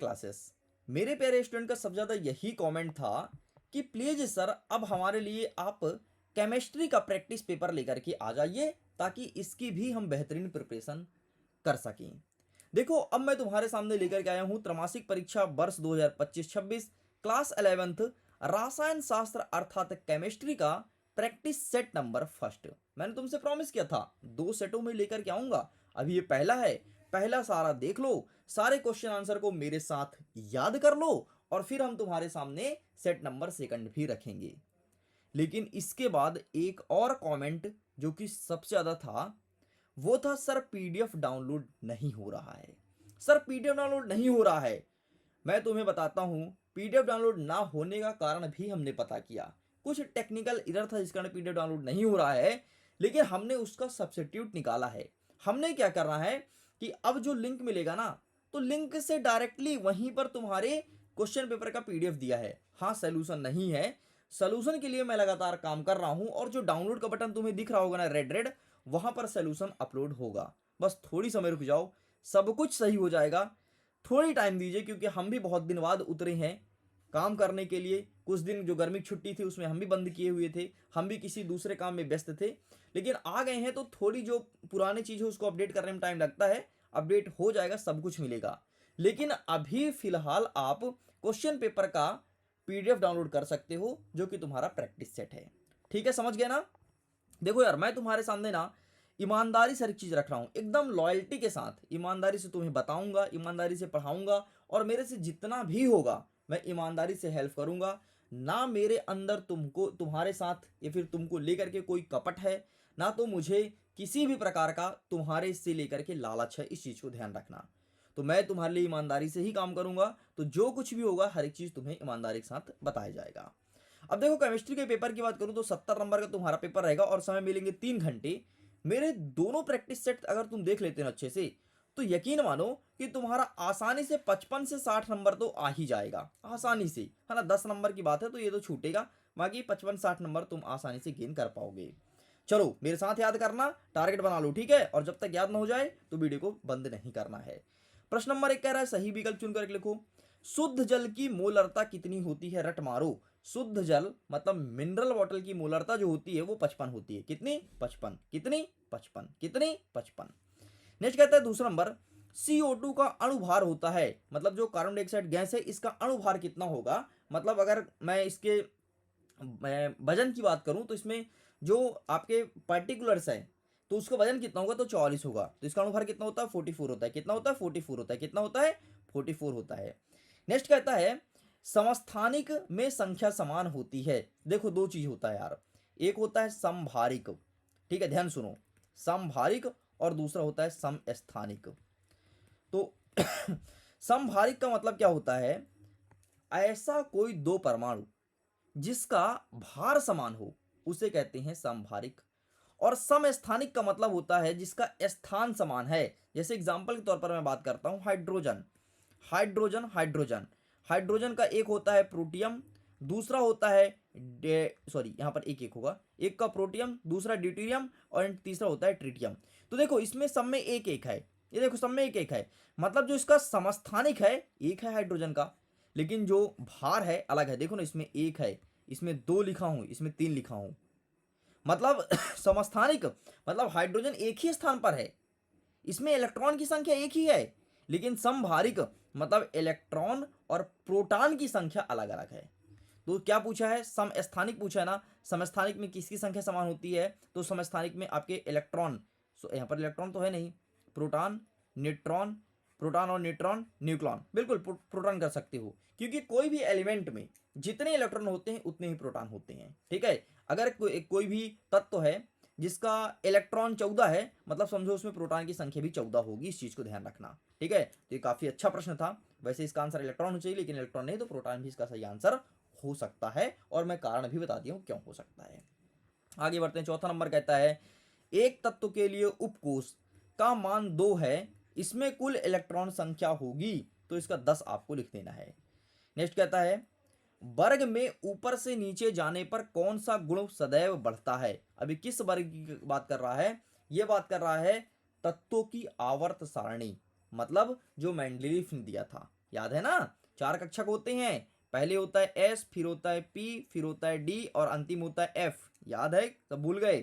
Classes. मेरे प्यारे student का सबसे ज़्यादा यही कमेंट था कि प्लीज़ सर अब हमारे लिए आप केमिस्ट्री का प्रैक्टिस पेपर लेकर के आ जाइए ताकि इसकी भी हम बेहतरीन प्रिपरेशन कर सकें। देखो अब मैं तुम्हारे सामने लेकर के आया हूँ त्रैमासिक परीक्षा वर्ष 2025-26 क्लास 11th रसायन शास्त्र अर्थात केमिस्ट्री का प्रैक्टिस सेट नंबर फर्स्ट। मैंने तुमसे प्रॉमिस किया था 2 सेटों में लेकर के आऊंगा। अभी ये पहला है, पहला सारा देख लो, सारे क्वेश्चन आंसर को मेरे साथ याद कर लो और फिर हम तुम्हारे सामने सेट नंबर सेकंड भी रखेंगे। लेकिन इसके बाद एक और कमेंट जो कि सबसे ज़्यादा था वो था सर पीडीएफ डाउनलोड नहीं हो रहा है। सर पीडीएफ डाउनलोड नहीं हो रहा है। मैं तुम्हें बताता हूं पीडीएफ डाउनलोड ना होने का कारण भी हमने पता किया। कुछ टेक्निकल एरर था जिस कारण पीडीएफ डाउनलोड नहीं हो रहा है, लेकिन हमने उसका सब्स्टिट्यूट निकाला है। हमने क्या करना है कि अब जो लिंक मिलेगा ना, तो लिंक से डायरेक्टली वहीं पर तुम्हारे क्वेश्चन पेपर का पीडीएफ दिया है। हाँ सॉल्यूशन नहीं है, सॉल्यूशन के लिए मैं लगातार काम कर रहा हूं और जो डाउनलोड का बटन तुम्हें दिख रहा होगा ना रेड रेड, वहां पर सॉल्यूशन अपलोड होगा। बस थोड़ी समय रुक जाओ, सब कुछ सही हो जाएगा। थोड़ी टाइम दीजिए क्योंकि हम भी बहुत दिन बाद उतरे हैं काम करने के लिए। कुछ दिन जो गर्मी की छुट्टी थी उसमें हम भी बंद किए हुए थे, हम भी किसी दूसरे काम में व्यस्त थे, लेकिन आ गए हैं तो थोड़ी जो पुरानी चीज़ है उसको अपडेट करने में टाइम लगता है। अपडेट हो जाएगा, सब कुछ मिलेगा। लेकिन अभी फिलहाल आप क्वेश्चन पेपर का पीडीएफ डाउनलोड कर सकते हो जो कि तुम्हारा प्रैक्टिस सेट है। ठीक है, समझ गए ना? देखो यार मैं तुम्हारे सामने ना ईमानदारी से हर चीज़ रख रहा हूँ, एकदम लॉयल्टी के साथ ईमानदारी से तुम्हें बताऊंगा, ईमानदारी से पढ़ाऊंगा और मेरे से जितना भी होगा मैं ईमानदारी से हेल्प करूंगा। ना मेरे अंदर तुमको तुम्हारे साथ या फिर तुमको लेकर के कोई कपट है, ना तो मुझे किसी भी प्रकार का तुम्हारे से लेकर के लालच है। इस चीज़ को ध्यान रखना। तो मैं तुम्हारे लिए ईमानदारी से ही काम करूंगा, तो जो कुछ भी होगा हर एक चीज़ तुम्हें ईमानदारी के साथ बताया जाएगा। अब देखो केमिस्ट्री के पेपर की बात करूं तो 70 नंबर का तुम्हारा पेपर रहेगा और समय मिलेंगे 3 घंटे। मेरे दोनों प्रैक्टिस सेट अगर तुम देख लेते हो अच्छे से तो यकीन मानो कि तुम्हारा आसानी से 55 से 60 नंबर तो आ ही जाएगा, आसानी से, है ना। 10 नंबर की बात है तो ये तो छूटेगा, बाकी 55-60 नंबर तुम आसानी से गेन कर पाओगे। चलो मेरे साथ याद करना, टारगेट बना लो, ठीक है। और जब तक याद ना हो जाए तो वीडियो को बंद नहीं करना है। प्रश्न नंबर 1 कह रहा है सही विकल्प चुनकर लिखो। शुद्ध जल की मोलरता कितनी होती है, रट मारो। शुद्ध जल मतलब मिनरल वाटर की मोलरता जो होती है वो 55 होती है। कितनी? 55। कितनी? 55। कितनी? 55। नेक्स्ट कहता है दूसरा नंबर, CO2 का अणुभार होता है, मतलब जो कार्बन डाइऑक्साइड गैस है इसका अणुभार कितना होगा। मतलब अगर मैं इसके वजन की बात करूं तो इसमें जो आपके पार्टिकुलर्स है तो उसका वजन कितना होगा, तो 44 होगा। तो इसका अणुभार कितना होता है? 44 होता है। कितना होता है? 44 होता है। कितना होता है? 44 होता है। नेक्स्ट कहता है समस्थानिक में संख्या समान होती है। देखो दो चीज होता है यार, एक होता है समभारिक, ठीक है, ध्यान सुनो, समभारिक, और दूसरा होता है समस्थानिक। तो समभारिक का मतलब क्या होता है? ऐसा कोई दो परमाणु जिसका भार समान हो उसे कहते हैं समभारिक। और समस्थानिक का मतलब होता है जिसका स्थान समान है। जैसे एग्जांपल के तौर पर मैं बात करता हूं हाइड्रोजन, हाइड्रोजन, हाइड्रोजन, हाइड्रोजन का एक होता है प्रोटियम, दूसरा होता है सॉरी यहां पर एक एक होगा, एक का प्रोटियम, दूसरा ड्यूटेरियम और तीसरा होता है ट्रिटियम। तो देखो इसमें सब में एक एक है, ये देखो सब में एक एक है, मतलब जो इसका समस्थानिक है एक है हाइड्रोजन का, लेकिन जो भार है अलग है। देखो ना इसमें एक है, इसमें 2 लिखा हूं, इसमें 3 लिखा हूं, मतलब समस्थानिक मतलब हाइड्रोजन एक ही स्थान पर है, इसमें इलेक्ट्रॉन की संख्या एक ही है, लेकिन समभारिक मतलब इलेक्ट्रॉन और प्रोटॉन की संख्या अलग अलग है। तो क्या पूछा है? समस्थानिक पूछा है ना। समस्थानिक में किसकी संख्या समान होती है? तो समस्थानिक में आपके इलेक्ट्रॉन, यहां पर इलेक्ट्रॉन तो है नहीं, प्रोटॉन, न्यूट्रॉन, प्रोटॉन और न्यूट्रॉन, न्यूक्लॉन, बिल्कुल प्रोटॉन कर सकते हो, क्योंकि कोई भी एलिमेंट में जितने इलेक्ट्रॉन होते हैं उतने ही प्रोटॉन होते हैं, ठीक है। अगर कोई भी तत्व है जिसका इलेक्ट्रॉन 14 है, मतलब समझो उसमें प्रोटॉन की संख्या भी 14 होगी। इस चीज को ध्यान रखना, ठीक है। तो ये काफी अच्छा प्रश्न था। वैसे इसका आंसर इलेक्ट्रॉन होना चाहिए, लेकिन इलेक्ट्रॉन नहीं, तो प्रोटॉन भी इसका सही आंसर हो सकता है, और मैं कारण भी बता दिया हूं क्यों हो सकता है। आगे बढ़ते हैं। चौथा नंबर कहता है एक तत्व के लिए उपकोष का मान 2 है, इसमें कुल इलेक्ट्रॉन संख्या होगी, तो इसका 10 आपको लिख देना है। नेक्स्ट कहता है वर्ग में ऊपर से नीचे जाने पर कौन सा गुण सदैव बढ़ता है। अभी किस वर्ग की बात कर रहा है? यह बात कर रहा है तत्वों की आवर्त सारणी, मतलब जो मेंडलीफ ने दिया था, याद है ना, 4 कक्षक होते हैं, पहले होता है एस, फिर होता है पी, फिर होता है डी और अंतिम होता है एफ। याद है, सब भूल गए,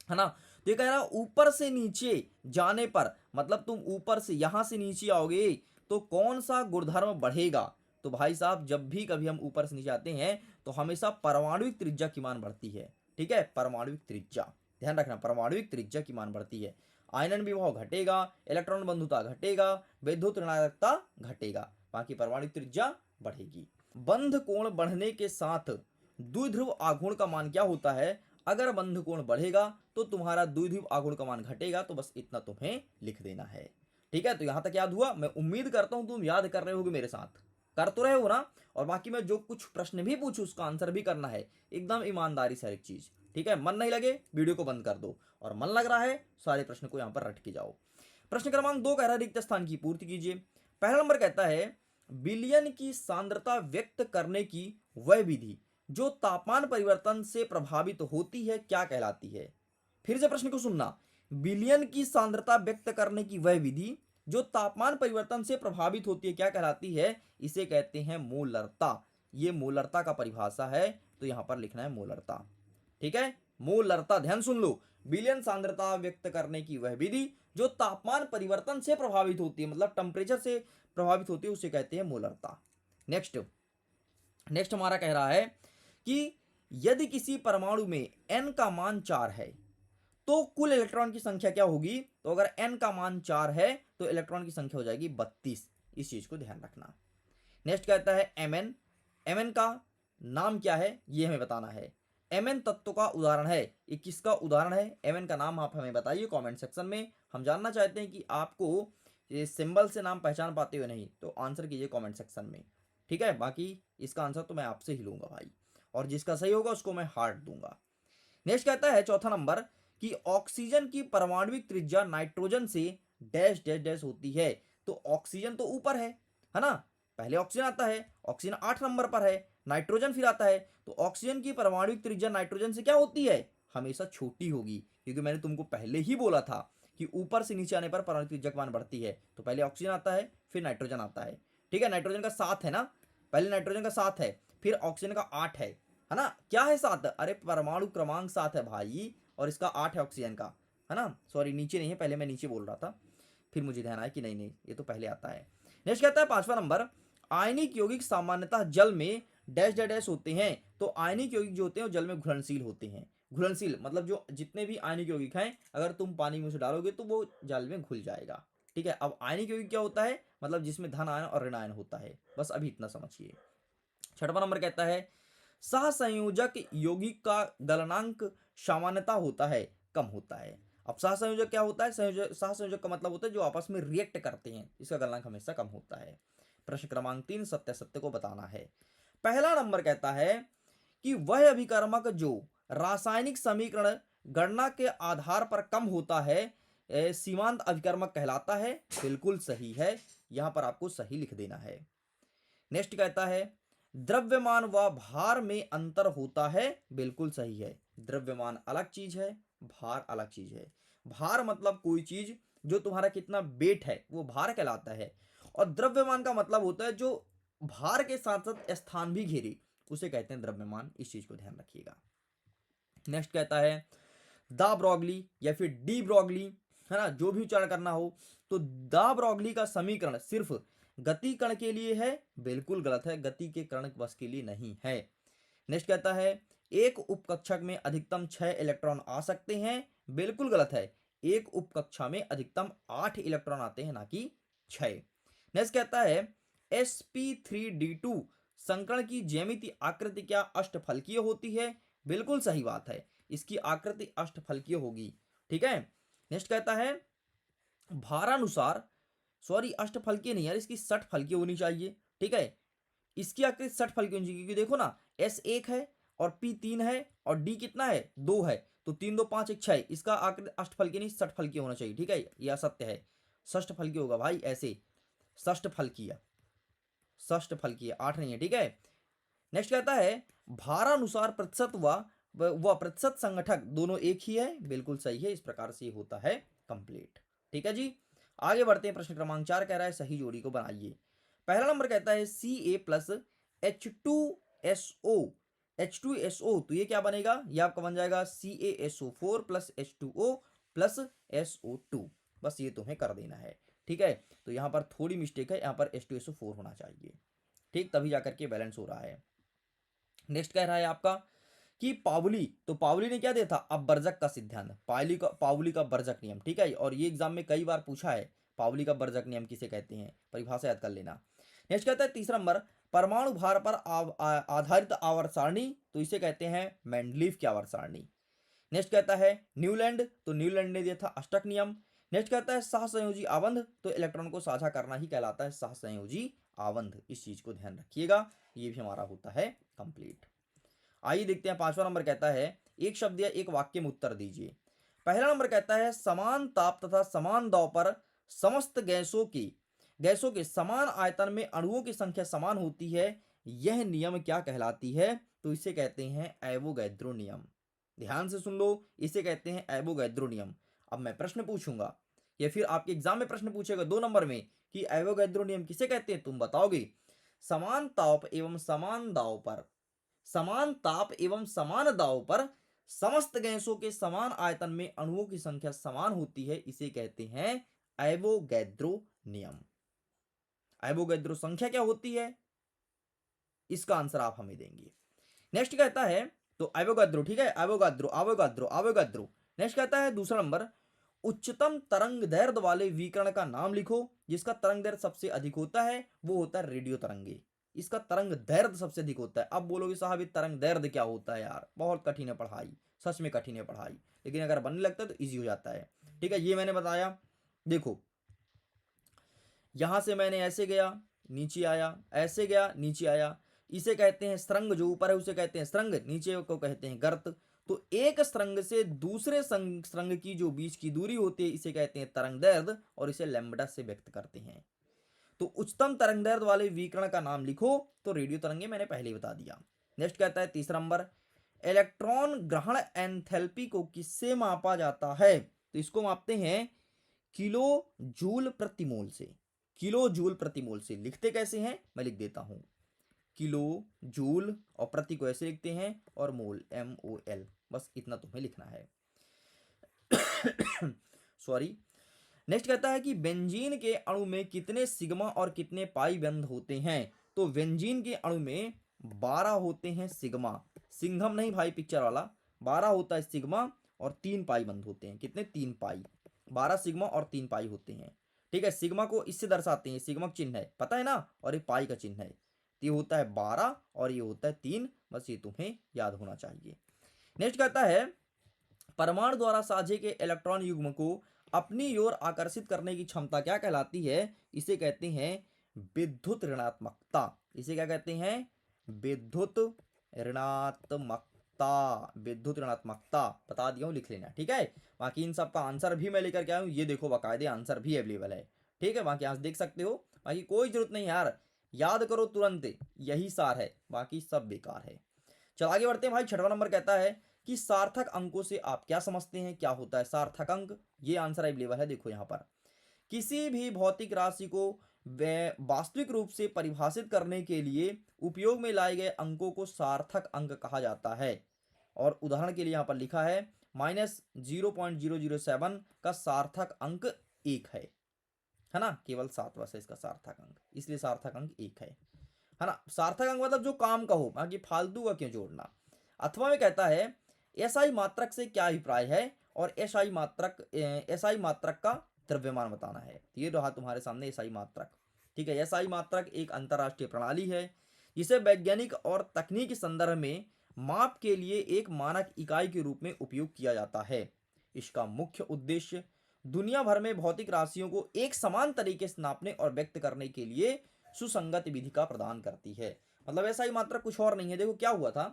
है ना। तो ये कह रहा ऊपर से नीचे जाने पर, मतलब तुम ऊपर से यहां से नीचे आओगे तो कौन सा गुणधर्म बढ़ेगा। तो भाई साहब जब भी कभी हम ऊपर से नीचे आते हैं तो हमेशा परमाणुविक त्रिज्या की मान बढ़ती है। ठीक है, परमाणुविक त्रिज्या ध्यान रखना, परमाणुविक त्रिज्या की मान बढ़ती है। आयनन विभव घटेगा, इलेक्ट्रॉन बंधुता घटेगा, विद्युत ऋणात्मकता घटेगा, बाकी परमाणुविक त्रिज्या बढ़ेगी। बंध कोण बढ़ने के साथ द्विध्रुव आघूर्ण का मान क्या होता है। अगर बंध कोण बढ़ेगा तो तुम्हारा द्विध्रुव आघूर्ण का मान घटेगा। तो बस इतना तुम्हें लिख देना है। ठीक है, तो यहां तक याद हुआ। मैं उम्मीद करता हूं तुम याद कर रहे होगे मेरे साथ, कर तो रहे हो ना। और बाकी मैं जो कुछ प्रश्न भी पूछूं उसका आंसर भी करना है, एकदम ईमानदारी से हर एक चीज। ठीक है, मन नहीं लगे वीडियो को बंद कर दो, और मन लग रहा है सारे प्रश्न को यहां पर रट के जाओ। प्रश्न क्रमांक 2 कह रहा है रिक्त स्थान की पूर्ति कीजिए। पहला नंबर कहता है विलयन की सांद्रता व्यक्त करने की वह विधि जो तापमान परिवर्तन से प्रभावित होती है क्या कहलाती है। फिर से प्रश्न को सुनना, विलयन की सांद्रता व्यक्त करने की वह विधि जो तापमान परिवर्तन से प्रभावित होती है क्या कहलाती है। इसे कहते हैं मोलरता। ये मोलरता का परिभाषा है, तो यहां पर लिखना है मोलरता। ठीक है, मोलरता ध्यान सुन लो, विलयन सांद्रता व्यक्त करने की वह विधि जो तापमान परिवर्तन से प्रभावित होती है, मतलब टेम्परेचर से प्रभावित होती है, उसे कहते हैं मोलरता। नेक्स्ट नेक्स्ट हमारा कह रहा है कि यदि किसी परमाणु में n का मान 4 है तो कुल इलेक्ट्रॉन की संख्या क्या होगी। तो अगर n का मान 4 है तो इलेक्ट्रॉन की संख्या हो जाएगी 32। इस चीज को ध्यान रखना। नेक्स्ट कहता है mn, mn का नाम क्या है ये हमें बताना है। mn तत्व का उदाहरण है, ये किसका उदाहरण है, mn का नाम आप हमें बताइए कमेंट सेक्शन में। हम जानना चाहते हैं कि आपको ये सिंबल से नाम पहचान पाते हो नहीं, तो आंसर कीजिए कमेंट सेक्शन में। ठीक है, बाकी इसका आंसर तो मैं आपसे ही लूंगा भाई, और जिसका सही होगा उसको मैं हार्ट दूंगा। नेक्स्ट कहता है चौथा नंबर कि ऑक्सीजन की परमाणुविक त्रिज्या नाइट्रोजन से डैश डैश डैश होती है। तो ऑक्सीजन तो ऊपर है ना, पहले ऑक्सीजन आता है, ऑक्सीजन 8 नंबर पर है, नाइट्रोजन फिर आता है। तो ऑक्सीजन की परमाणुविक त्रिज्या नाइट्रोजन से क्या होती है, हमेशा छोटी होगी, क्योंकि मैंने तुमको पहले ही बोला था कि ऊपर से नीचे आने पर परमाणुविक त्रिज्या का मान बढ़ती है। तो पहले ऑक्सीजन आता है, फिर नाइट्रोजन आता है। ठीक है, नाइट्रोजन का 7 है ना, पहले नाइट्रोजन का 7 है, फिर ऑक्सीजन का 8 है ना। क्या है 7, अरे परमाणु क्रमांक 7 है भाई, और इसका 8 है ऑक्सीजन का, है ना। सॉरी नीचे नहीं है, पहले मैं नीचे बोल रहा था, फिर मुझे ध्यान आया कि नहीं नहीं ये तो पहले आता है। नेक्स्ट कहता है पांचवा नंबर, आयनिक यौगिक सामान्यतः जल में डैश डैश डैश होते हैं। तो आयनिक यौगिक जो होते हैं वो जल में घुलनशील होते हैं। घुलनशील मतलब जो जितने भी आयनिक यौगिक हैं अगर तुम पानी में उसे डालोगे तो वो जल में घुल जाएगा। ठीक है, अब आयनिक यौगिक क्या होता है, मतलब जिसमें धन आयन और ऋण आयन होता है, बस अभी इतना समझिए। छठवां नंबर कहता है सहसंयोजक यौगिक का गलनांक सामान्यता होता है कम होता है। अब सहसंयोजक क्या होता है, सहसंयोजक का मतलब होता है जो आपस में रिएक्ट करते हैं, इसका गलनांक हमेशा कम होता है। प्रश्न क्रमांक 3 सत्य सत्य को बताना है। पहला नंबर कहता है कि वह अभिकर्मक जो रासायनिक समीकरण गणना के आधार पर कम होता है सीमांत अभिकर्मक कहलाता है। बिल्कुल सही है, यहां पर आपको सही लिख देना है। नेक्स्ट कहता है द्रव्यमान व भार में अंतर होता है। बिल्कुल सही है, द्रव्यमान अलग चीज है, भार अलग चीज है। भार मतलब कोई चीज जो तुम्हारा कितना वेट है वो भार कहलाता है, और द्रव्यमान का मतलब होता है जो भार के साथ साथ स्थान भी घेरे, उसे कहते हैं द्रव्यमान। इस चीज को ध्यान रखिएगा। नेक्स्ट कहता है दा ब्रॉगली या फिर डी ब्रॉगली, है ना, जो भी उच्चारण करना हो। तो दा ब्रॉगली का समीकरण सिर्फ गति कण के लिए है। बिल्कुल गलत है, गति के कण बस के लिए नहीं है। नेक्स्ट कहता है एक उपकक्षक में अधिकतम 6 इलेक्ट्रॉन आ सकते हैं। बिल्कुल गलत है, एक उपकक्षा में अधिकतम 8 इलेक्ट्रॉन आते हैं, ना कि 6। नेक्स्ट कहता है sp3d2 संकरण की ज्यामिति आकृति क्या अष्टफलकीय होती है। बिल्कुल सही बात है, इसकी आकृति अष्टफलकीय होगी। ठीक है, नेक्स्ट कहता है भारानुसार, सॉरी अष्टफलकीय नहीं यार, इसकी षटफलकीय होनी चाहिए। ठीक है, इसकी आकृति षटफलकीय होनी चाहिए, क्योंकि देखो ना S 1 है और P 3 है और D कितना है 2 है, तो 3 2 5 1 6, इसका आकृति अष्टफलकीय नहीं षटफलकीय होना चाहिए। ठीक है, यह सत्य है, षष्टफलकीय होगा भाई, ऐसे षष्टफलकीय, षष्टफलकीय 8 नहीं है। ठीक है, नेक्स्ट कहता है भारानुसार प्रतिशत व प्रतिशत संगठक दोनों एक ही है। बिल्कुल सही है, इस प्रकार से होता है कंप्लीट। ठीक है जी, आगे बढ़ते हैं। प्रश्न क्रमांक 4 कह रहा है सही जोड़ी को बनाइए। पहला नंबर कहता है Ca प्लस H2SO, H2SO, तो ये क्या बनेगा, ये आपका बन जाएगा CaSO4 plus H2O plus SO2। बस ये तुम्हें कर देना है, ठीक है। तो यहाँ पर थोड़ी मिस्टेक है, यहाँ पर H2SO4 होना चाहिए, ठीक, तभी जाकर के बैलेंस हो रहा है। नेक्स्ट कह रहा है आपका कि पावली, तो पावली ने क्या दिया था, अपवर्जक का सिद्धांत, पावली का वर्जक नियम, ठीक है। और ये एग्जाम में कई बार पूछा है, पावली का वर्जक नियम किसे कहते हैं, परिभाषा याद कर लेना। नेक्स्ट कहता है तीसरा नंबर, परमाणु भार पर आधारित आवर्त सारणी, तो इसे कहते हैं मेंडलीव की आवर्त सारणी। नेक्स्ट कहता है न्यूलैंड, तो न्यूलैंड ने दिया था अष्टक नियम। नेक्स्ट कहता है सहसंयोजी आबंध, तो इलेक्ट्रॉन को साझा करना ही कहलाता है सहसंयोजी आबंध, इस चीज को ध्यान रखिएगा, ये भी हमारा होता है कंप्लीट। आइए देखते हैं पांचवा नंबर कहता है एक शब्द या एक वाक्य में उत्तर दीजिए। पहला नंबर कहता है समान ताप तथा समान दाब पर समस्त गैसों के समान आयतन में अणुओं की संख्या समान होती है, यह नियम क्या कहलाती है, तो इसे कहते हैं एवोगैड्रो नियम। ध्यान से सुन लो, इसे कहते हैं एवोगैड्रो नियम। अब मैं प्रश्न पूछूंगा या फिर आपके एग्जाम में प्रश्न पूछेगा 2 नंबर में कि एवोगैड्रो नियम किसे कहते हैं, तुम बताओगे। समान ताप एवं समान दाब पर, समान ताप एवं समान दाब पर समस्त गैसों के समान आयतन में अणुओं की संख्या समान होती है, इसे कहते हैं एवोगैड्रो नियम। एवोगैड्रो संख्या क्या होती है, इसका आंसर आप हमें देंगे। नेक्स्ट कहता है, तो एवोगैड्रो, ठीक है, एवोगैड्रो एवोगैड्रो एवोगैड्रो। नेक्स्ट कहता है दूसरा नंबर, उच्चतम तरंग दैर्ध्य वाले विकिरण का नाम लिखो, जिसका तरंग दैर्ध्य सबसे अधिक होता है वो होता है रेडियो तरंगे, इसका तरंग दैर्ध्य सबसे अधिक होता है। अब बोलोगे साहब ये तरंग दैर्ध्य क्या होता है यार, बहुत कठिन है पढ़ाई, सच में कठिन है पढ़ाई, लेकिन अगर बनने लगता है तो इजी हो जाता है, ठीक है। ये मैंने बताया, देखो यहां से मैंने ऐसे गया नीचे आया, ऐसे गया नीचे आया, इसे कहते हैं स्त्रंग, जो ऊपर है उसे कहते हैं स्त्रंग, नीचे को कहते हैं गर्त। तो एक स्त्रंग से दूसरे स्त्रंग की जो बीच की दूरी होती है इसे कहते हैं तरंग दैर्ध्य, और इसे लैम्ब्डा से व्यक्त करते हैं। तो उच्चतम तरंग दैर्ध्य वाले विकिरण का नाम लिखो, तो रेडियो तरंगे मैंने पहले ही बता दिया। नेक्स्ट कहता है तीसरा नंबर, इलेक्ट्रॉन ग्रहण एंथैल्पी को किससे मापा जाता है, तो इसको मापते हैं किलो जूल प्रति मोल से, किलो जूल प्रति मोल से। लिखते कैसे हैं, मैं लिख देता हूं, किलो जूल और प्रति को ऐसे लिखते हैं और मोल MOL, बस इतना तुम्हें लिखना है। सॉरी। नेक्स्ट कहता है कि बेंजीन के अणु में कितने सिग्मा और कितने पाई बंध होते हैं, तो बेंजीन के अणु में 12 होते हैं सिग्मा, सिंघम नहीं भाई पिक्चर वाला, 12 होता है सिग्मा और 3 पाई बंध होते हैं, कितने 3 पाई, 12 सिग्मा और 3 पाई होते हैं, ठीक है। सिग्मा को इससे दर्शाते हैं, सिग्मा का चिन्ह है पता है ना, और ये पाई का चिन्ह है, ये होता है 12 और ये होता है 3, बस ये तुम्हें याद होना चाहिए। नेक्स्ट कहता है परमाणु द्वारा साझे के इलेक्ट्रॉन युग्म को अपनी ओर आकर्षित करने की क्षमता क्या कहलाती है, इसे कहते हैं विद्युत ऋणात्मकता, इसे क्या कहते हैं विद्युत ऋणात्मकता, विद्युत ऋणात्मकता बता दिया हूं, लिख लेना, ठीक है। बाकी इन सब का आंसर भी मैं लेकर के आया हूं, ये देखो बाकायदे आंसर भी अवेलेबल है, ठीक है, बाकी आंसर देख सकते हो, बाकी कोई जरूरत नहीं यार, याद करो तुरंत, यही सार है, बाकी सब बेकार है। चल आगे बढ़ते हैं भाई। छठवां नंबर कहता है कि सार्थक अंकों से आप क्या समझते हैं, क्या होता है सार्थक अंक, ये आंसर अवेलेबल है, देखो यहां पर, किसी भी भौतिक राशि को वास्तविक रूप से परिभाषित करने के लिए उपयोग में लाए गए अंकों को सार्थक अंक कहा जाता है। और उदाहरण के लिए यहां पर लिखा है -0.007 का सार्थक अंक 1 है ना, केवल 7 वर्ष है इसका सार्थक अंक, इसलिए सार्थक अंक 1 है ना। सार्थक अंक मतलब जो काम का हो, बाकी फालतू का क्यों जोड़ना। अथवा में कहता है एसआई मात्रक से क्या अभिप्राय है, और एसआई मात्रक का द्रव्यमान बताना है, ये रहा तुम्हारे सामने एसआई मात्रक, ठीक है। एसआई मात्रक एक अंतरराष्ट्रीय प्रणाली है जिसे वैज्ञानिक और तकनीकी संदर्भ में माप के लिए एक मानक इकाई के रूप में उपयोग किया जाता है। इसका मुख्य उद्देश्य दुनिया भर में भौतिक राशियों को एक समान तरीके से नापने और व्यक्त करने के लिए सुसंगत विधि का प्रदान करती है। मतलब ऐसा ही मात्रक कुछ और नहीं है। देखो क्या हुआ था,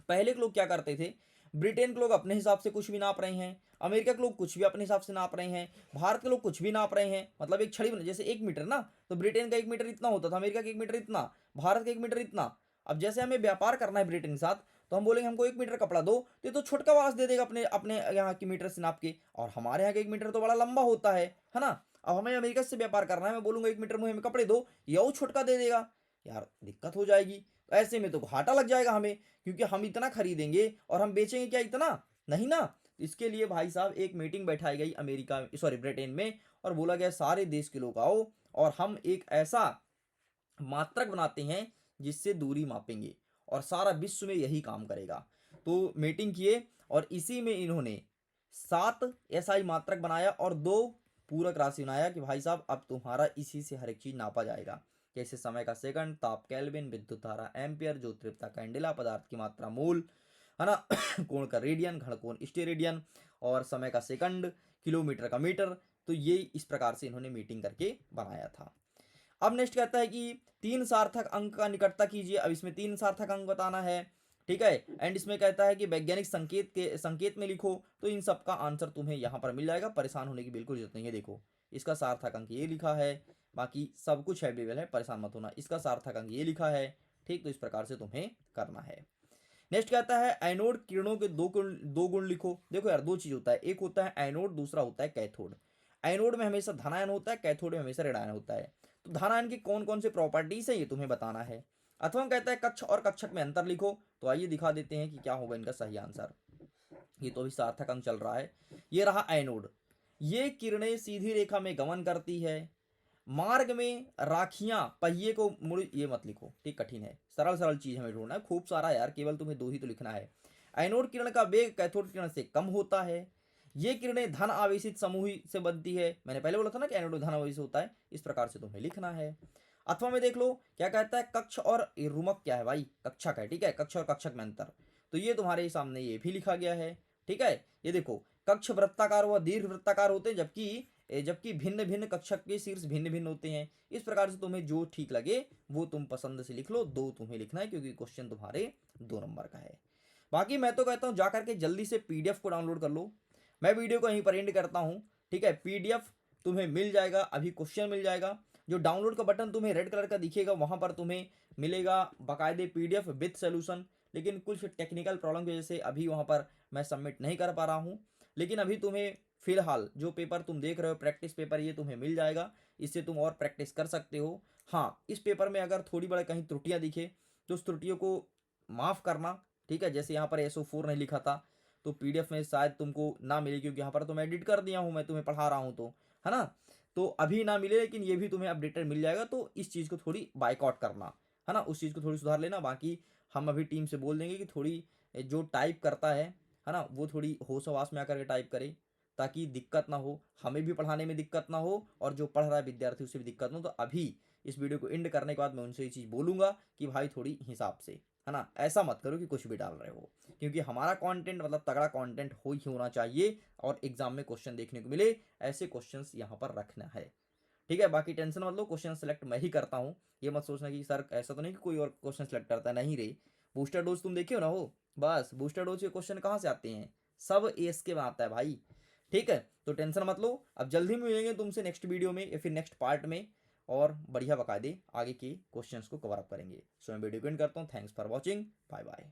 पहले के लोग क्या करते थे, ब्रिटेन के लोग अपने हिसाब से कुछ भी नाप रहे हैं, अमेरिका के लोग कुछ भी अपने हिसाब से नाप रहे हैं, भारत के लोग कुछ भी नाप रहे हैं, मतलब एक छड़ी जैसे 1 मीटर ना, तो ब्रिटेन का 1 मीटर इतना होता था, अमेरिका का 1 मीटर इतना, भारत का 1 मीटर इतना। अब जैसे हमें व्यापार करना है ब्रिटेन के साथ, तो हम बोलेंगे हमको 1 मीटर कपड़ा दो, तो छोटका वास दे देगा अपने अपने यहाँ की मीटर से नाप के, और हमारे यहाँ का 1 मीटर तो बड़ा लंबा होता है ना। अब हमें अमेरिका से व्यापार करना है, मैं बोलूंगा 1 मीटर मुझे हमें कपड़े दो, या वो छुटका दे देगा, यार दिक्कत हो जाएगी। ऐसे में तो घाटा लग जाएगा हमें, क्योंकि हम इतना खरीदेंगे और हम बेचेंगे क्या इतना, नहीं ना। इसके लिए भाई साहब एक मीटिंग बैठाई गई अमेरिका, सॉरी ब्रिटेन में, और बोला गया सारे देश के लोग आओ और हम एक ऐसा मात्रक बनाते हैं जिससे दूरी मापेंगे, और सारा विश्व में यही काम करेगा। तो मीटिंग किए और इसी में इन्होंने 7 एसआई मात्रक बनाया और 2 पूरक राशि बनाया कि भाई साहब अब तुम्हारा इसी से हर एक चीज नापा जाएगा, जैसे समय का सेकंड, ताप केल्विन, विद्युत धारा एम्पियर, जो तीव्रता कैंडेला, पदार्थ की मात्रा मोल, है ना, कोण का रेडियन, घन कोण स्टेरेडियन, और समय का सेकंड, किलोमीटर का मीटर। तो ये इस प्रकार से इन्होंने मीटिंग करके बनाया था। अब नेक्स्ट कहता है कि 3 सार्थक अंक का निकटता कीजिए। अब इसमें 3 सार्थक अंक बताना है, ठीक है। एंड इसमें कहता है कि वैज्ञानिक संकेत में लिखो। तो इन सब का आंसर तुम्हें यहाँ पर मिल जाएगा, परेशान होने की बिल्कुल जरूरत नहीं है। देखो इसका सार्थक अंक ये लिखा है, बाकी सब कुछ अवेलेबल है, परेशान मत होना। इसका सार्थक अंक ये लिखा है, ठीक। तो इस प्रकार से तुम्हें करना है। नेक्स्ट कहता है एनोड किरणों के दो गुण लिखो। देखो यार, 2 चीज होता है, एक होता है एनोड, दूसरा होता है कैथोड। एनोड में हमेशा धनायन होता है, कैथोड में हमेशा ऋणायन होता है। तो धनायन की कौन कौन से प्रॉपर्टीज है ये तुम्हें बताना है। अथवा कहता है कक्ष और कक्षक में अंतर लिखो। तो आइए दिखा देते हैं कि क्या होगा इनका सही आंसर। ये तो अभी सार्थक अंक चल रहा है। ये रहा एनोड, ये किरणें सीधी रेखा में गमन करती है, मार्ग में राखियां पहिए को मुड़, ये मत लिखो, ठीक, कठिन है, सरल सरल चीज हमें ढूंढना है, खूब सारा यार, केवल तुम्हें 2 ही तो लिखना है। एनोड किरण का वेग कैथोड किरण से कम होता है, ये किरणें धन आवेशित समूह से बनती है। मैंने पहले बोला था ना कि एनोड धन आवेशित होता है, इस प्रकार से तुम्हें लिखना है। अथवा में देख लो क्या कहता है, कक्ष और रुमक क्या है भाई, कक्षक है, ठीक है, कक्ष और कक्षक में अंतर। तो ये तुम्हारे सामने ये भी लिखा गया है, ठीक है। ये देखो कक्ष वृत्ताकार व दीर्घ वृत्ताकार होते हैं, जबकि भिन्न भिन्न कक्षक के शीर्ष भिन्न भिन्न होते हैं। इस प्रकार से तुम्हें जो ठीक लगे वो तुम पसंद से लिख लो, 2 तुम्हें लिखना है क्योंकि क्वेश्चन तुम्हारे 2 नंबर का है। बाकी मैं तो कहता हूँ जाकर के जल्दी से पीडीएफ को डाउनलोड कर लो। मैं वीडियो को यहीं पर एंड करता हूँ, ठीक है। पीडीएफ तुम्हें मिल जाएगा, अभी क्वेश्चन मिल जाएगा। जो डाउनलोड का बटन तुम्हें रेड कलर का दिखेगा वहां पर तुम्हें मिलेगा बाकायदे पीडीएफ विद सोल्यूशन। लेकिन कुछ टेक्निकल प्रॉब्लम की वजह से अभी वहां पर मैं सबमिट नहीं कर पा रहा हूँ। लेकिन अभी तुम्हें फिलहाल जो पेपर तुम देख रहे हो प्रैक्टिस पेपर, ये तुम्हें मिल जाएगा, इससे तुम और प्रैक्टिस कर सकते हो। हाँ, इस पेपर में अगर थोड़ी बड़ी कहीं त्रुटियां दिखे तो उस त्रुटियों को माफ़ करना, ठीक है। जैसे यहाँ पर SO4 नहीं लिखा था तो पीडीएफ में शायद तुमको ना मिले, क्योंकि यहाँ पर तो मैं एडिट कर दिया हूँ, मैं तुम्हें पढ़ा रहा हूँ, तो है ना। तो अभी ना मिले, लेकिन ये भी तुम्हें अपडेटेड मिल जाएगा। तो इस चीज़ को थोड़ी बाइकआउट करना, है ना, उस चीज़ को थोड़ी सुधार लेना। बाकी हम अभी टीम से बोल देंगे कि थोड़ी जो टाइप करता है ना, वो थोड़ी होश हवास में आकर के टाइप करे, ताकि दिक्कत ना हो, हमें भी पढ़ाने में दिक्कत ना हो और जो पढ़ रहा है विद्यार्थी उसे भी दिक्कत ना हो। तो अभी इस वीडियो को एंड करने के बाद मैं उनसे ये चीज़ बोलूँगा कि भाई थोड़ी हिसाब से, है ना, ऐसा मत करो कि कुछ भी डाल रहे हो, क्योंकि हमारा कंटेंट मतलब तगड़ा कंटेंट हो ही होना चाहिए और एग्जाम में क्वेश्चन देखने को मिले, ऐसे क्वेश्चंस यहाँ पर रखना है, ठीक है। बाकी टेंशन मत लो, क्वेश्चन सेलेक्ट मैं ही करता हूँ। ये मत सोचना कि सर ऐसा तो नहीं कि कोई और क्वेश्चन सेलेक्ट करता है, नहीं रे। बूस्टर डोज तुम देखे हो ना, हो बस बूस्टर डोज के क्वेश्चन कहाँ से आते हैं, सब एस के में आता है भाई, ठीक है। तो टेंशन मत लो, अब जल्दी मिलेंगे तुमसे नेक्स्ट वीडियो में या फिर नेक्स्ट पार्ट में, और बढ़िया बकायदे आगे के क्वेश्चंस को कवर अप करेंगे। सो मैं वीडियो को एंड करता हूँ। Thanks for watching, bye bye.